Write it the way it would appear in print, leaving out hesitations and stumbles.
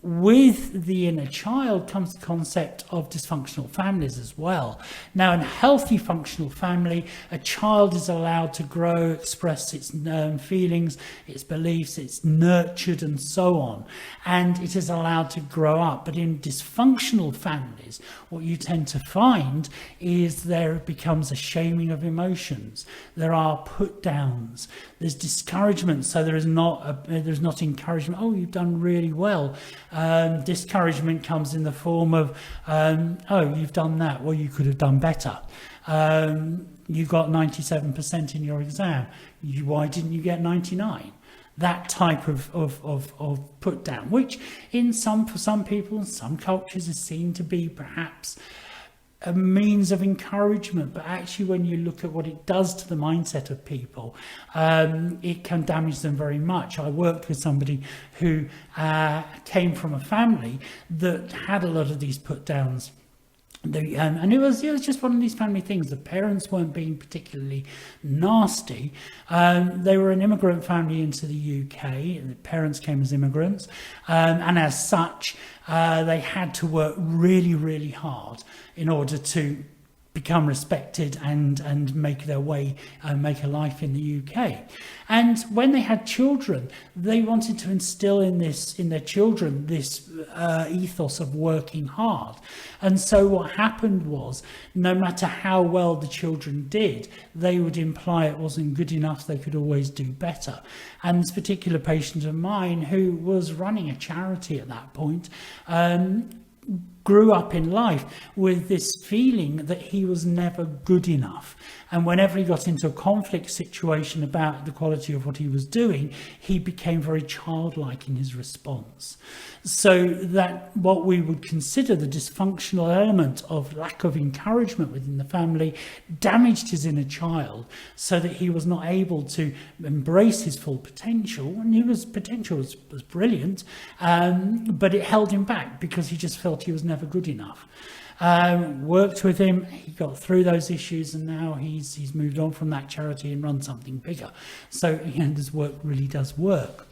with the inner child comes the concept of dysfunctional families as well. Now, in a healthy functional family, a child is allowed to grow, express its feelings, its beliefs, it's nurtured and so on, and it is allowed to grow up. But in dysfunctional families, what you tend to find is there becomes a shaming of emotions. There are put downs, there's discouragement, so there's not encouragement. Oh, you've done really well. Discouragement comes in the form of, oh, you've done that, well, you could have done better. You got 97% in your exam. Why didn't you get 99? That type of put down, which for some people, in some cultures, is seen to be perhaps a means of encouragement, but actually when you look at what it does to the mindset of people, it can damage them very much. I worked with somebody who came from a family that had a lot of these put downs. And it was just one of these family things. The parents weren't being particularly nasty. They were an immigrant family into the UK. The parents came as immigrants, and as such, they had to work really, really hard in order to become respected and make their way and make a life in the UK. And when they had children, they wanted to instill in their children this ethos of working hard. And so what happened was, no matter how well the children did, they would imply it wasn't good enough, they could always do better. And this particular patient of mine, who was running a charity at that point, grew up in life with this feeling that he was never good enough. And whenever he got into a conflict situation about the quality of what he was doing, he became very childlike in his response. So that what we would consider the dysfunctional element of lack of encouragement within the family damaged his inner child, so that he was not able to embrace his full potential. And his potential was brilliant, but it held him back because he just felt he was never good enough. Worked with him, he got through those issues, and now he's moved on from that charity and run something bigger. So this work really does work.